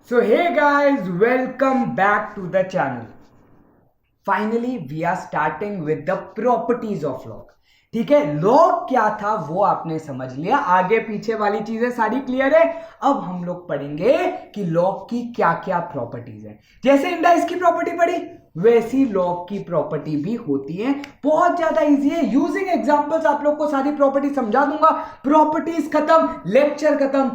So hey guys, welcome back to the channel. Finally we are starting with the properties of log. ठीक है, log क्या था वो आपने समझ लिया, आगे पीछे वाली चीजें सारी क्लियर है। अब हम लोग पढ़ेंगे कि लॉग की क्या क्या प्रॉपर्टीज है। जैसे इंडाइस की प्रॉपर्टी पढ़ी वैसी लॉग की प्रॉपर्टी भी होती है। बहुत ज्यादा इजी है, यूजिंग एग्जांपल्स आप लोग को सारी प्रॉपर्टी समझा दूंगा। प्रॉपर्टीज खत्म, लेक्चर खत्म।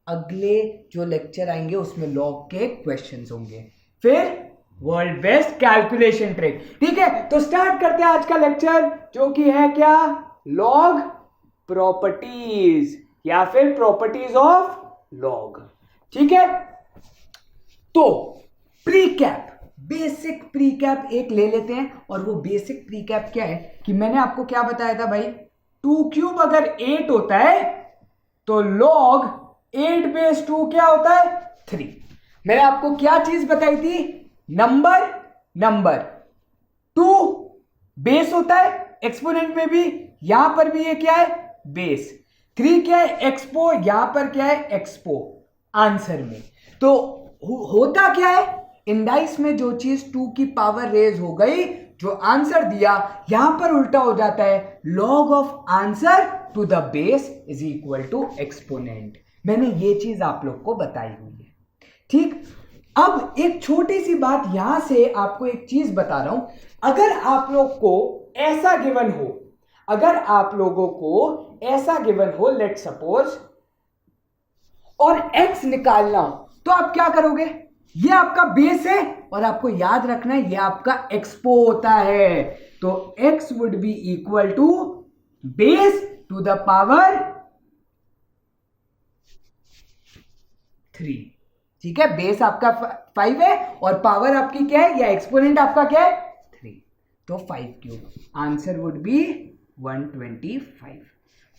अगले जो लेक्चर आएंगे उसमें लॉग के क्वेश्चंस होंगे, फिर वर्ल्ड बेस्ट कैलकुलेशन ट्रिक। ठीक है, तो स्टार्ट करते हैं आज का लेक्चर, जो कि है क्या, लॉग प्रॉपर्टीज या फिर प्रॉपर्टीज ऑफ लॉग। ठीक है, तो प्रीकैप, बेसिक प्रीकैप एक ले लेते हैं। और वो बेसिक प्रीकैप क्या है कि मैंने आपको क्या बताया था भाई, 2 क्यूब अगर 8 होता है तो लॉग 8 बेस 2 क्या होता है, 3। मैंने आपको क्या चीज बताई थी, नंबर 2 बेस होता है, एक्सपोनेंट में भी, यहां पर भी ये क्या है, बेस। 3 क्या है, एक्सपो, यहां पर क्या है, एक्सपो आंसर में। तो होता क्या है, इंडाइस में जो चीज 2 की पावर रेज हो गई, जो आंसर दिया, यहां पर उल्टा हो जाता है, log of answer to the base is equal to exponent. मैंने ये चीज आप लोग को बताई हुई है। ठीक, अब एक छोटी सी बात यहां से आपको एक चीज बता रहा हूं। अगर आप लोग को ऐसा गिवन हो, अगर आप लोगों को ऐसा गिवन हो, लेट सपोज, और x निकालना हो, तो आप क्या करोगे, ये आपका बेस है और आपको याद रखना है ये आपका एक्सपो होता है। तो x would be equal to base to the power 3। ठीक है, बेस आपका 5 है और पावर आपकी क्या है, या एक्सपोनेंट आपका क्या है, 3। तो 5 क्यूब, आंसर वुड बी 125।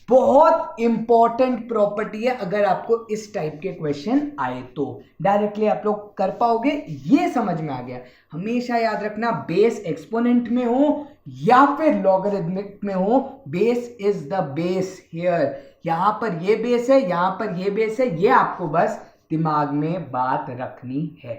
बहुत इंपॉर्टेंट प्रॉपर्टी है, अगर आपको इस टाइप के क्वेश्चन आए तो डायरेक्टली आप लोग कर पाओगे। ये समझ में आ गया। हमेशा याद रखना, बेस एक्सपोनेंट में हो या फिर लॉगरिथमिक में हो, base is the base here. यहां पर ये बेस है, यहां पर ये बेस है, ये आपको बस दिमाग में बात रखनी है।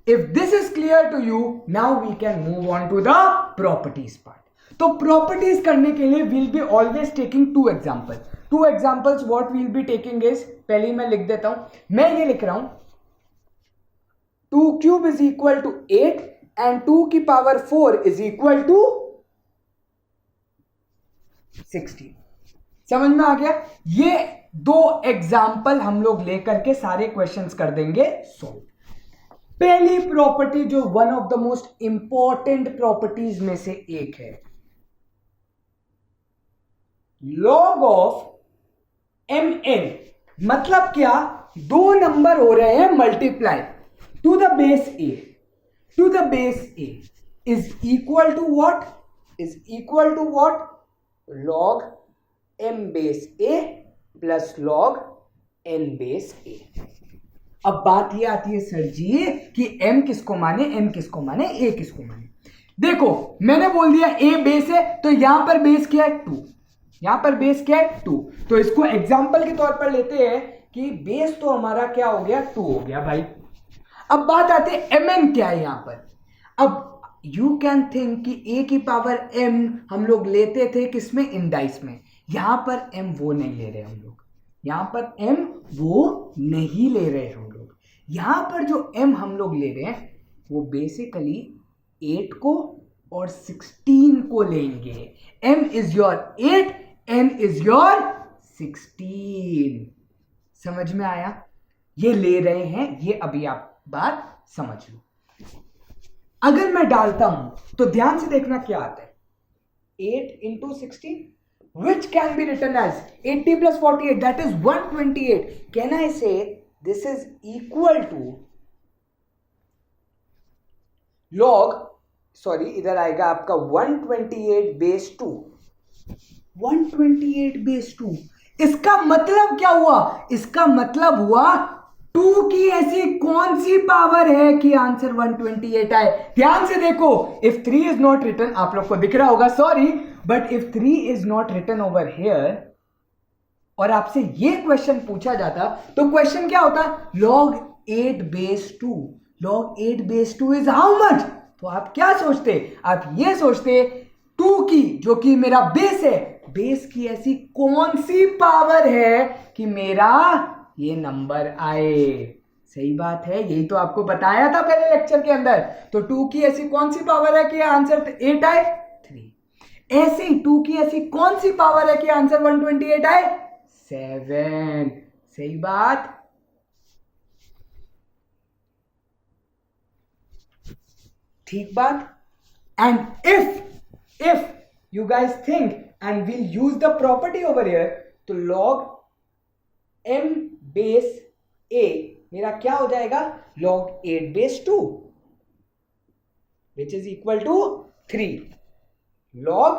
If this is clear to you, now we can move on to the properties part. तो properties करने के लिए we'll be always taking 2 examples. 2 examples what we'll be taking is, पहले ही मैं लिख देता हूं, मैं ये लिख रहा हूं 2 cube is equal to 8 and 2 की पावर 4 इज इक्वल टू 16। समझ में आ गया। ये 2 एग्जाम्पल हम लोग लेकर के सारे क्वेश्चंस कर देंगे सॉल्व। पहली प्रॉपर्टी जो one of the most important properties में से एक है, लॉग ऑफ mn। मतलब क्या, 2 नंबर हो रहे हैं multiply to the base a, to the base a is equal to what, is equal to what, log m base a plus log n base a। अब बात ये आती है सर जी कि m किसको माने, n किसको माने, a किसको माने। देखो मैंने बोल दिया a बेस है, तो यहां पर बेस क्या है, 2। यहां पर बेस क्या है, 2। तो इसको एग्जांपल के तौर पर लेते हैं कि बेस तो हमारा क्या हो गया, 2 हो गया भाई। अब बात आती है mn क्या है यहां पर। अब यू कैन थिंक कि a की पावर m हम लोग लेते थे किसमें, इंडाइस में। यहां पर m वो नहीं ले रहे हम लोग, यहां पर m वो नहीं ले रहे हम लोग। यहां पर जो m हम लोग ले रहे हैं वो बेसिकली 8 को और 16 को लेंगे। m is your 8, n is your 16। समझ में आया, ये ले रहे हैं, ये अभी आप बात समझ लो। अगर मैं डालता हूं तो ध्यान से देखना क्या आता है, 8 into 16 which can be written as 80 plus 48, that is 128. Can I say this is equal to log, sorry इधर आएगा आपका 128 बेस 2, 128 बेस 2। इसका मतलब क्या हुआ, इसका मतलब हुआ 2 की ऐसी कौन सी पावर है कि आंसर 128 आए। ध्यान से देखो, इफ 3 इज नॉट रिटन, आप लोग को दिख रहा होगा, sorry, but if 3 is not written over here, और आपसे ये क्वेश्चन पूछा जाता तो क्वेश्चन क्या होता? log 8 base 2. log 8 base 2 is how much? तो आप क्या सोचते? आप ये सोचते 2 की, जो कि मेरा बेस है, बेस की ऐसी कौन सी पावर है कि मेरा ये नंबर आए? सही बात है, यही तो आपको बताया था पहले लेक्चर के अंदर। तो 2 की ऐसी कौन सी पावर है कि आंसर 8 आए? 3। ऐसे ही 2 की ऐसी कौन सी पावर है कि आंसर 128 आए? 7। सही बात। ठीक बात। And if you guys think and will use the property over here, तो log m base a मेरा क्या हो जाएगा? log 8 base 2 which is equal to 3. log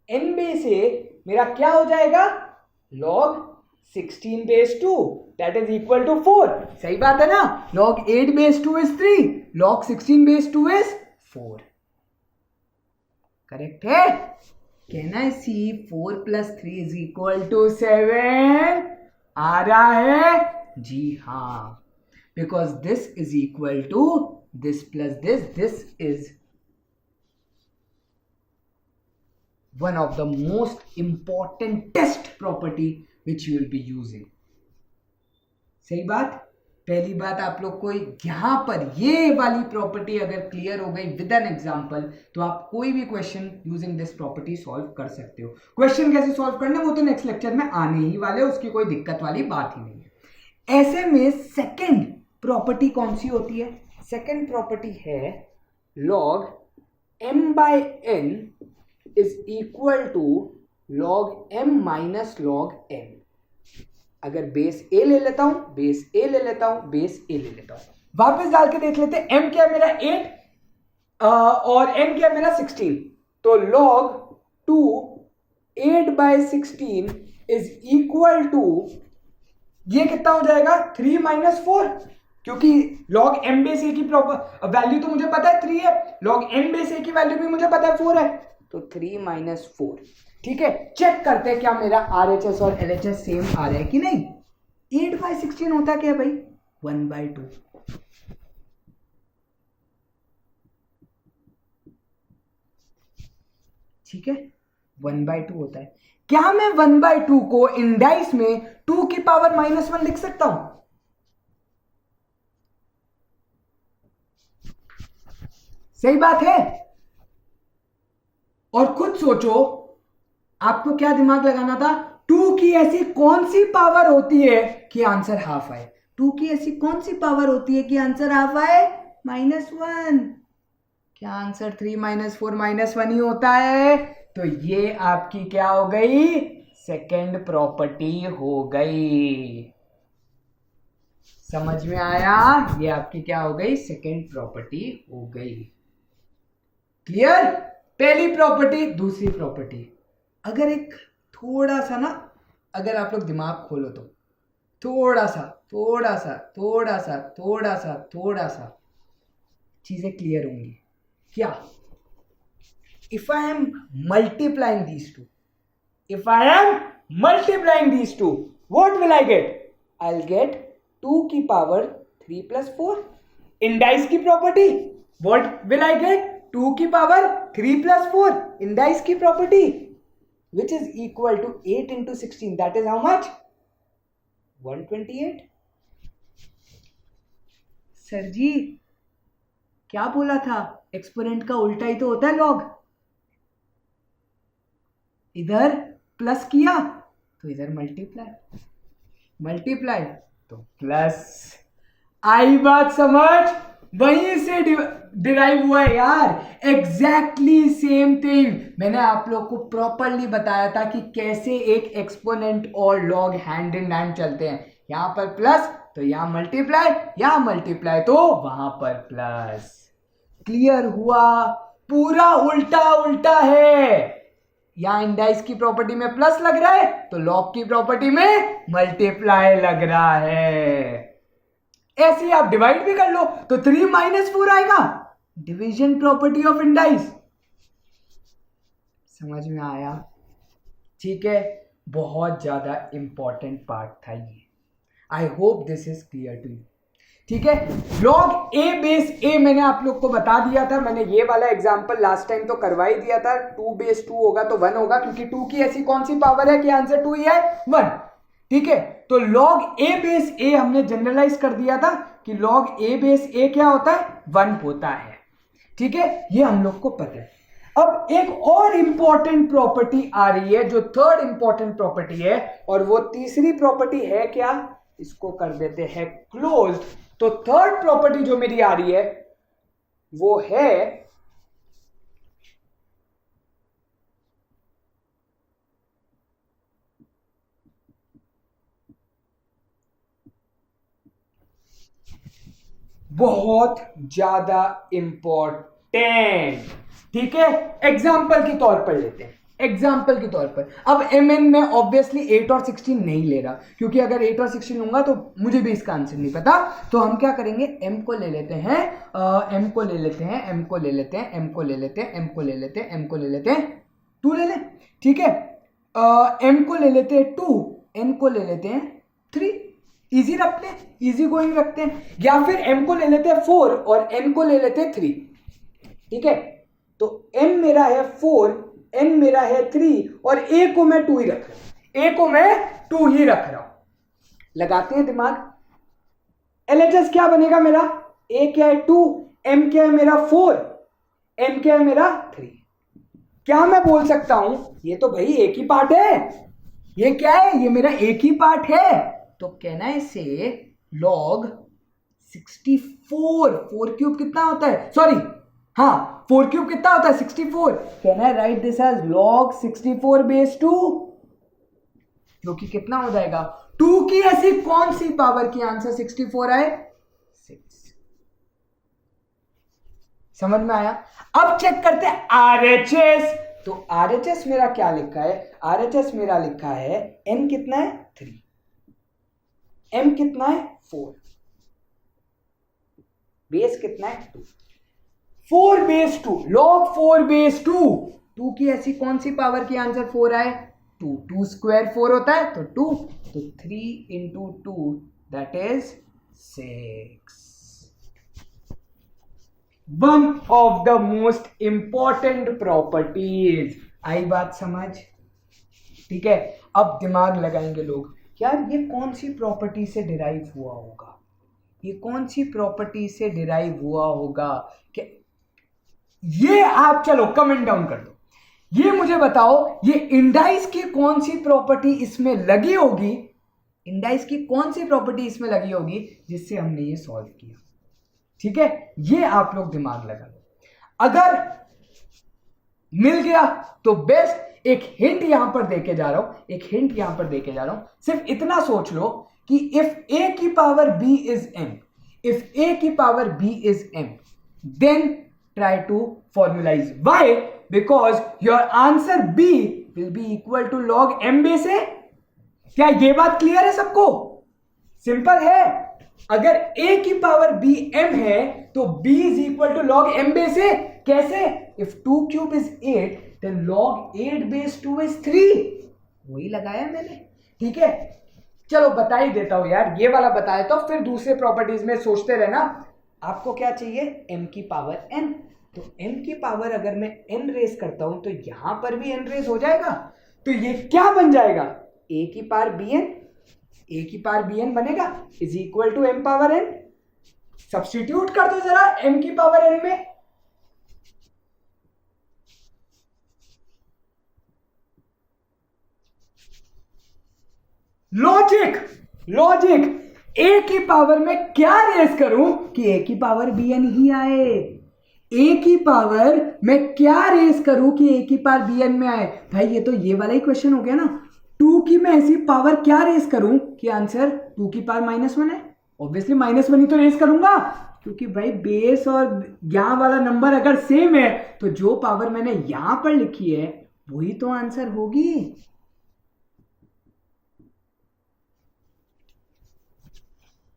n base a मेरा क्या हो जाएगा? log 16 base 2 that is equal to 4. सही बात है ना? log 8 base 2 is 3, log 16 base 2 is 4. Correct है? Can I see 4 plus 3 is equal to 7? आ रहा है? जी हाँ, because this is equal to this plus this. This is one of the most important test property which you will be using. सही बात। पहली बात, आप लोग को यहां पर ये वाली प्रॉपर्टी अगर क्लियर हो गई विद एन एग्जांपल, तो आप कोई भी question using this property solve कर सकते हो। क्वेश्चन कैसे सॉल्व करना वो तो नेक्स्ट लेक्चर में आने ही वाले, उसकी कोई दिक्कत वाली बात ही नहीं है। ऐसे में सेकंड प्रॉपर्टी कौन सी होती है? सेकंड प्रॉपर्टी है log m by n is equal to log m minus log m। अगर बेस a ले लेता हूं, बेस a ले लेता हूं, बेस a ले लेता हूं, वापस डाल के देख लेते हैं। m क्या है मेरा? 8 और n क्या है मेरा? 16। तो log 2 8 by 16 is equal to, ये कितना हो जाएगा? 3 minus 4, क्योंकि log m base a की वैल्यू तो मुझे पता है 3 है, log n base a की वैल्यू भी मुझे पता है 4 है, तो 3 minus 4। ठीक है, चेक करते हैं क्या मेरा RHS और LHS सेम आ रहा है कि नहीं। 8 by 16 होता क्या भाई? 1 by 2। ठीक है, 1 by 2 होता है। क्या मैं 1 by 2 को इंडाइस में 2 की पावर -1 लिख सकता हूं? सही बात है। और खुद सोचो, आपको क्या दिमाग लगाना था? 2 की ऐसी कौन सी पावर होती है कि आंसर हाफ आए? 2 की ऐसी कौन सी पावर होती है कि आंसर हाफ आए? -1। क्या आंसर 3 - 4 -1 ही होता है? तो ये आपकी क्या हो गई? सेकंड प्रॉपर्टी हो गई। समझ में आया? ये आपकी क्या हो गई? सेकंड प्रॉपर्टी हो गई। क्लियर? पहली प्रॉपर्टी। दूसरी प्रॉपर्टी, अगर एक थोड़ा सा ना, अगर आप लोग दिमाग खोलो तो थोड़ा सा चीजें क्लियर होंगी। क्या? If I am multiplying these two, what will I get? I will get 2 की पावर 3 + 4। इंडाइस की property, what will I get? 2 की पावर 3 + 4, इंडाइस की property, which is equal to 8 into 16. That is how much? 128. Sir जी क्या बोला था? Exponent का उल्टा ही तो होता है लॉग। इधर प्लस किया तो इधर मल्टीप्लाई तो प्लस। आई बात समझ? वहीं से डिराइव हुआ है यार। एग्जैक्टली सेम थिंग मैंने आप लोग को प्रॉपरली बताया था कि कैसे एक एक्सपोनेंट और लॉग हैंड इन हैंड चलते हैं। यहां पर प्लस तो यहां मल्टीप्लाई, यहां मल्टीप्लाई तो वहां पर प्लस। क्लियर हुआ? पूरा उल्टा है। यहां इंडाइस की प्रॉपर्टी में प्लस लग रहा है तो लॉग की प्रॉपर्टी में मल्टीप्लाई लग रहा है। ऐसे ही आप डिवाइड भी कर लो तो 3 - 4 आएगा। Division property of indices. समझ में आया? ठीक है। बहुत ज्यादा इंपॉर्टेंट पार्ट था ये। I hope this is clear to you. ठीक है, log a बेस a मैंने आप लोग को बता दिया था, मैंने ये वाला एग्जांपल लास्ट टाइम तो करवा ही दिया था। 2 बेस 2 होगा तो 1 होगा, क्योंकि 2 की ऐसी कौन सी पावर है कि आंसर 2 ही है, 1। ठीक है, तो log a बेस a हमने जनरलाइज कर दिया था कि log a बेस a क्या होता है, 1 होता है। ठीक है, ये हम लोग को पता है। अब एक और इंपॉर्टेंट प्रॉपर्टी आ रही है, जो थर्ड इंपॉर्टेंट प्रॉपर्टी है, और वो तीसरी प्रॉपर्टी है क्या, इसको कर देते हैं क्लोज्ड। तो थर्ड प्रॉपर्टी जो मेरी आ रही है वो है बहुत ज्यादा इंपॉर्टेंट। ठीक है, एग्जाम्पल के तौर पर लेते हैं, एग्जाम्पल के तौर पर। अब mn में ऑब्वियसली 8 और 16 नहीं ले रहा, क्योंकि अगर 8 और 16 लूंगा तो मुझे भी इसका आंसर नहीं पता। तो हम क्या करेंगे, m को ले लेते हैं, m को ले लेते हैं, m को ले लेते हैं, m को ले लेते हैं, m को ले लेते हैं, m को ले लेते हैं, 2 ले लें। ठीक है, m को ले लेते हैं 2, n को ले लेते हैं 3। इजी रखते हैं, इजी गोइंग रखते हैं। या फिर m को ले लेते हैं 4 और n को ले लेते हैं 3। ठीक है, तो m मेरा है 4, n मेरा है 3 और a को मैं 2 ही रख रहा हूं, a को मैं 2 ही रख रहा हूं। लगाते हैं दिमाग। LHS क्या बनेगा मेरा, a क्या है 2, m क्या है मेरा 4, n क्या है मेरा 3। क्या मैं बोल सकता हूं, ये तो भाई एक ही पार्ट है, ये क्या है, ये मेरा एक ही पार्ट है। तो कैन आई से log 64, 4 क्यूब कितना होता है, सॉरी हाँ 4 क्यूब कितना होता है 64। Can I write this as log 64 base 2, जो कि कितना हो जाएगा, 2 की ऐसी कौन सी पावर की आंसर 64 आए, 6। समझ में आया। अब चेक करते हैं RHS। तो RHS मेरा क्या लिखा है, RHS मेरा लिखा है n कितना है 3, m कितना है 4, बेस कितना है 2, 4 बेस 2, log 4 बेस 2, 2 की ऐसी कौन सी पावर की आंसर 4 आए, 2, 2 स्क्वायर 4 होता है तो 2, तो 3 into 2 that is 6। One of the most important properties. आई बात समझ। ठीक है, अब दिमाग लगाएंगे लोग, यार ये कौन सी प्रॉपर्टी से डिराइव हुआ होगा, ये कौन सी प्रॉपर्टी से डिराइव हुआ होगा, कि ये आप चलो कमेंट डाउन कर दो, ये मुझे बताओ ये इंडाइस की कौन सी प्रॉपर्टी इसमें लगी होगी, इंडाइस की कौन सी प्रॉपर्टी इसमें लगी होगी जिससे हमने ये सॉल्व किया। ठीक है, ये आप लोग दिमाग लगा लो। अगर मिल गया तो बेस्ट। एक हिंट यहां पर देके जा रहा हूं, एक हिंट यहां पर देके जा रहा हूं, सिर्फ इतना सोच लो कि इफ a की power b is m, if a की power b is m, then try to formulise. Why, because your answer b will be equal to log m base a। क्या ये बात क्लियर है सबको, सिंपल है। अगर a की पावर b m है तो b is equal to log m base a। कैसे, if 2 cube is 8 then log 8 base 2 is 3। वही लगाया मैंने। ठीक है, चलो बता ही देता हूं यार, ये वाला बताया तो फिर दूसरे प्रॉपर्टीज में सोचते रहना। आपको क्या चाहिए, m की पावर n। तो m की पावर अगर मैं n रेज करता हूं तो यहां पर भी n रेज हो जाएगा, तो ये क्या बन जाएगा, a की पावर bn, a की पावर bn बनेगा is equal to m power n। Substitute कर दो जरा m की पावर n में, लॉजिक लॉजिक, a की पावर में क्या रेस करूं कि a की पावर bn ही आए, a की पावर में क्या रेस करूं कि a की पावर bn में आए। भाई ये तो ये वाला ही क्वेश्चन हो गया ना, 2 की मैं ऐसी पावर क्या रेस करूं कि आंसर 2 की पावर -1 है। ऑब्वियसली -1 ही तो रेस करूंगा, क्योंकि भाई बेस और यहां वाला नंबर अगर सेम है तो जो पावर मैंने यहां पर लिखी है वही तो आंसर होगी।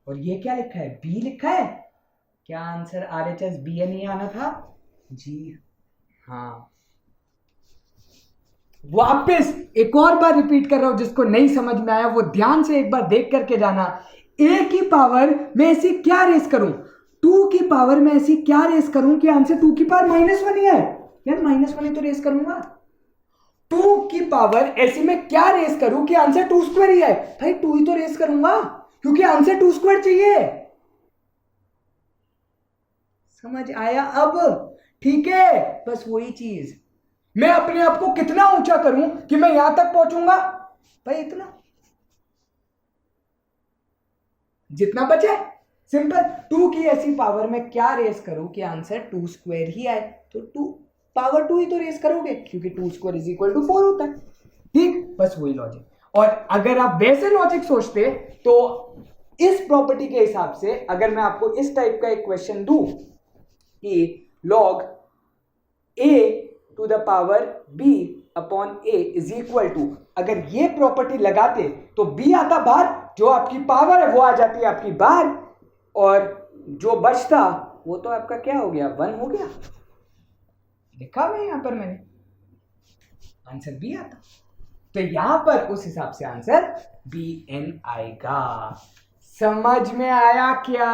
और ये क्या लिखा है, b लिखा है, क्या आंसर RHS bn ही आना था जी हाँ। वापस एक और बार रिपीट कर रहा हूं, जिसको नहीं समझ में आया वो ध्यान से एक बार देख करके जाना। a की पावर में ऐसी क्या रेस करूं, 2 की पावर में ऐसी क्या रेस करूं कि आंसर 2 की पावर -1 ही है। यार -1 ही तो रेस करूंगा। 2 की पावर ऐसी में क्या रेस करूं कि आंसर 2² ही है। भाई 2 ही तो रेस करूंगा, क्योंकि आंसर 2² चाहिए। समझ आया अब? ठीक है, बस वही चीज, मैं अपने आप को कितना ऊंचा करूं कि मैं यहां तक पहुंचूंगा। भाई इतना, जितना बचे। सिंपल, 2 की ऐसी पावर में क्या रेस करूं कि आंसर 2² ही आए। तो 2 पावर 2 ही तो रेस करोगे, क्योंकि 2² = 4 होता है। ठीक, बस वही लॉजिक। और अगर आप वैसे लॉजिक सोचते तो इस प्रॉपर्टी के हिसाब से अगर मैं आपको इस टाइप का एक क्वेश्चन दूं कि log a to the power b upon a is equal to, अगर ये प्रॉपर्टी लगाते तो b आता बाहर, जो आपकी पावर है वो आ जाती है आपकी बाहर, और जो बचता वो तो आपका क्या हो गया, 1 हो गया। लिखा हुआ है यहां पर मैंने, आंसर b आता। तो यहां पर उस हिसाब से आंसर bn आएगा। समझ में आया क्या?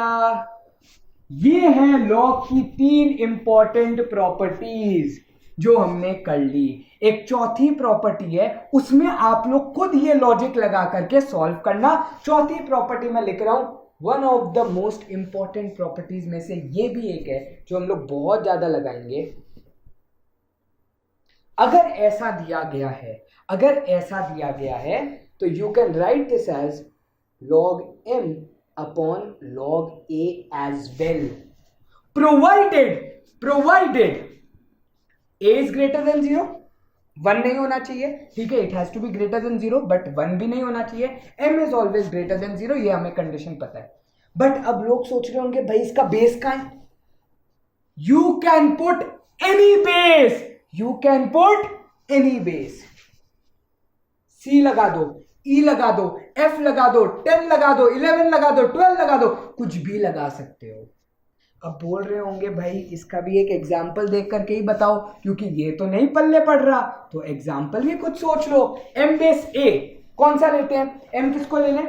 ये है लॉग की 3 इंपॉर्टेंट प्रॉपर्टीज जो हमने कर ली। एक चौथी प्रॉपर्टी है, उसमें आप लोग खुद ये लॉजिक लगा करके सॉल्व करना। चौथी प्रॉपर्टी में लिख रहा हूं, one of the most important properties में से ये भी एक है जो हम लोग बहुत ज्यादा लगाएंगे। अगर ऐसा दिया गया है तो you can write this as log m upon log a as well, provided a is greater than 0, 1 नहीं होना चाहिए। ठीक है, it has to be greater than 0 but 1 भी नहीं होना चाहिए। m is always greater than 0, ये हमें कंडीशन पता है। बट अब लोग सोच रहे होंगे भाई इसका बेस कहां है? You can put any base, c लगा दो, E लगा दो, F लगा दो, 10 लगा दो, 11 लगा दो, 12 लगा दो, कुछ भी लगा सकते हो। अब बोल रहे होंगे भाई इसका भी एक एग्जाम्पल देख करके ही बताओ, क्योंकि ये तो नहीं पल्ले पड़ रहा, तो एग्जाम्पल भी कुछ सोच लो। m बेस a कौन सा लेते हैं? m किसको ले लें?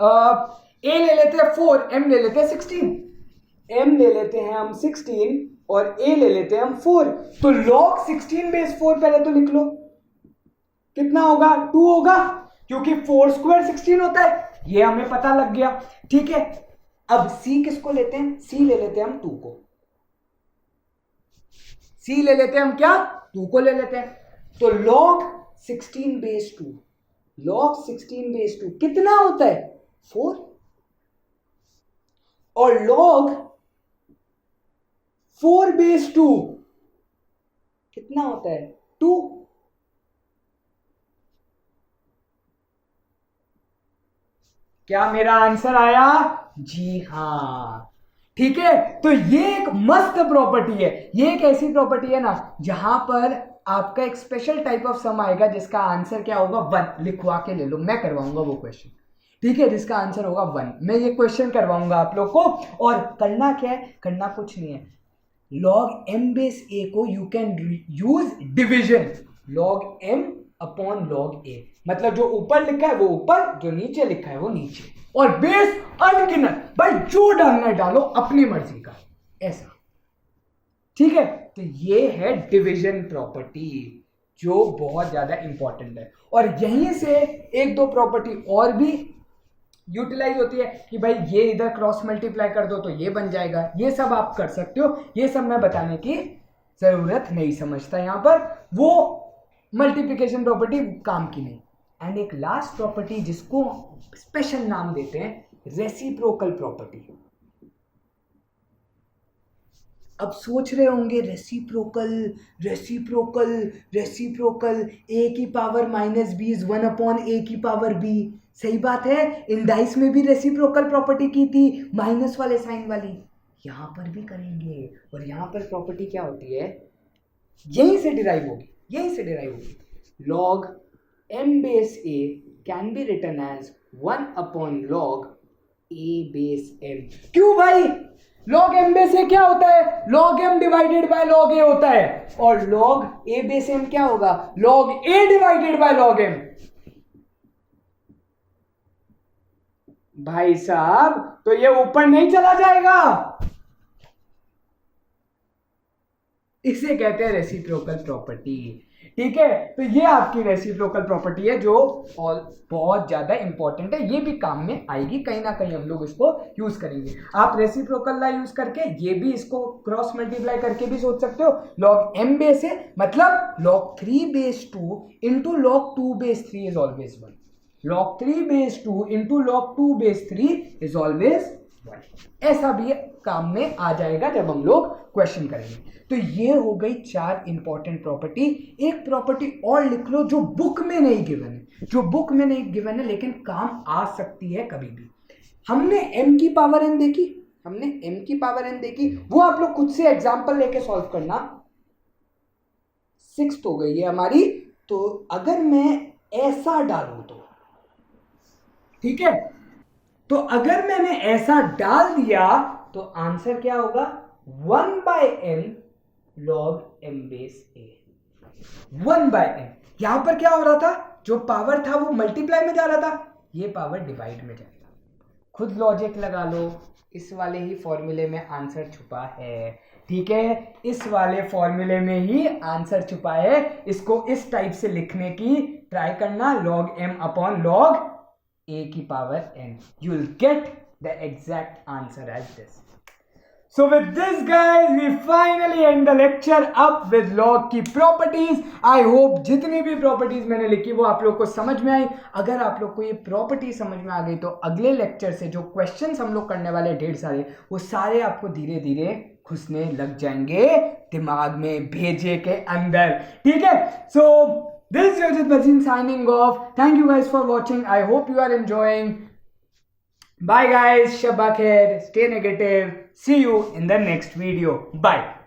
a ले लेते हैं 4, m ले लेते हैं 16, m ले लेते हैं हम 16 और a ले लेते हैं हम 4। तो log 16 बेस 4 पहले तो लिख लो, कितना होगा? 2 होगा, क्योंकि 4² 16 होता है, ये हमें पता लग गया। ठीक है, अब c किसको लेते हैं? c ले लेते हैं हम 2 को, c ले लेते हैं हम क्या? 2 को ले लेते हैं। तो log 16 बेस 2, log 16 बेस 2 कितना होता है? 4। और log 4 बेस 2 कितना होता है? 2। क्या मेरा आंसर आया? जी हाँ। ठीक है, तो ये एक मस्त प्रॉपर्टी है। ये एक ऐसी प्रॉपर्टी है ना जहां पर आपका एक स्पेशल टाइप ऑफ सम आएगा जिसका आंसर क्या होगा? 1। लिखवा के ले लो, मैं करवाऊंगा वो क्वेश्चन। ठीक है, जिसका आंसर होगा 1। मैं ये क्वेश्चन करवाऊंगा आप लोग को। और करना क्या है? करना कुछ नहीं है, log m बेस a को you can use division, log m upon log a, मतलब जो ऊपर लिखा है वो ऊपर, जो नीचे लिखा है वो नीचे, और बेस अनगिनत। भाई जो डालना है डालो अपनी मर्जी का, ऐसा। ठीक है, तो ये है डिवीजन प्रॉपर्टी जो बहुत ज्यादा इंपॉर्टेंट है। और यहीं से एक दो प्रॉपर्टी और भी यूटिलाइज होती है कि भाई ये इधर क्रॉस मल्टीप्लाई कर दो तो ये बन जाएगा। ये सब आप कर सकते हो, ये सब मैं बताने की जरूरत नहीं समझता यहां पर, वो मल्टीप्लिकेशन प्रॉपर्टी काम की नहीं। एंड एक लास्ट प्रॉपर्टी जिसको स्पेशल नाम देते हैं रेसिप्रोकल प्रॉपर्टी। अब सोच रहे होंगे रेसिप्रोकल रेसिप्रोकल रेसिप्रोकल, a की power -b is 1 upon a की पावर b। सही बात है, इन डाइस में भी रेसिप्रोकल प्रॉपर्टी की थी, माइनस वाले साइन वाली, यहां पर भी करेंगे। और यहां पर प्रॉपर्टी क्या होती है? यहीं से डिराइव होगी, यहीं से डिराइव होगी। log m base a can be written as 1 upon log a base m। क्यों भाई? लॉग एम बेस ए क्या होता है, log m divided by log a होता है, और लॉग ए बेस एम क्या होगा, log a divided by log m. भाई साहब तो ये ऊपर नहीं चला जाएगा, इसे कहते हैं रेसिप्रोकल प्रॉपर्टी। ठीक है, तो ये आपकी रेसिप्रोकल प्रॉपर्टी है जो बहुत ज्यादा इंपॉर्टेंट है, ये भी काम में आएगी, कहीं ना कहीं हम लोग इसको यूज करेंगे। आप रेसिप्रोकल ला यूज करके ये भी इसको क्रॉस मल्टीप्लाई करके भी सोच सकते हो, लॉग एम बेस है मतलब log 3 base 2 into log 2 base 3 is always 1, log 3 base 2 into log 2 base 3 is always 1। ऐसा भी काम में आ जाएगा जब हम लोग क्वेश्चन करेंगे। तो ये हो गई 4 इंपॉर्टेंट प्रॉपर्टी। एक प्रॉपर्टी और लिख लो जो बुक में नहीं गिवन है, जो बुक में नहीं गिवन है लेकिन काम आ सकती है कभी भी। हमने m की पावर n देखी, हमने m की पावर n देखी, वो आप लोग खुद से एग्जांपल लेके सॉल्व करना। 6 हो गई है हमारी, तो अगर मैं ऐसा डालूं तो ठीक है, तो अगर मैंने ऐसा डाल दिया तो आंसर क्या होगा, 1/m log m base a, 1/m। यहां पर क्या हो रहा था, जो पावर था वो मल्टीप्लाई में जा रहा था, ये पावर डिवाइड में जाएगा। खुद लॉजिक लगा लो, इस वाले ही फॉर्मूले में आंसर छुपा है। ठीक है, इस वाले फॉर्मूले में ही आंसर छुपा है, इसको इस टाइप से लिखने की ट्राई करना, log m upon log a की power n, you will get the exact answer as this। So with this guys we finally end the lecture up with log की properties। I hope जितनी भी properties मैंने लिखी वो आप लोग को समझ में आई। अगर आप लोग को ये property समझ में आ गई तो अगले lecture से जो questions हम लोग करने वाले ढेर सारे, वो सारे आपको धीरे धीरे घुसने लग जाएंगे दिमाग में, भेजे के अंदर। ठीक है, so this is Rajat Bhasin signing off. Thank you guys for watching. I hope you are enjoying. Bye guys. Shabba khair. Stay negative. See you in the next video. Bye.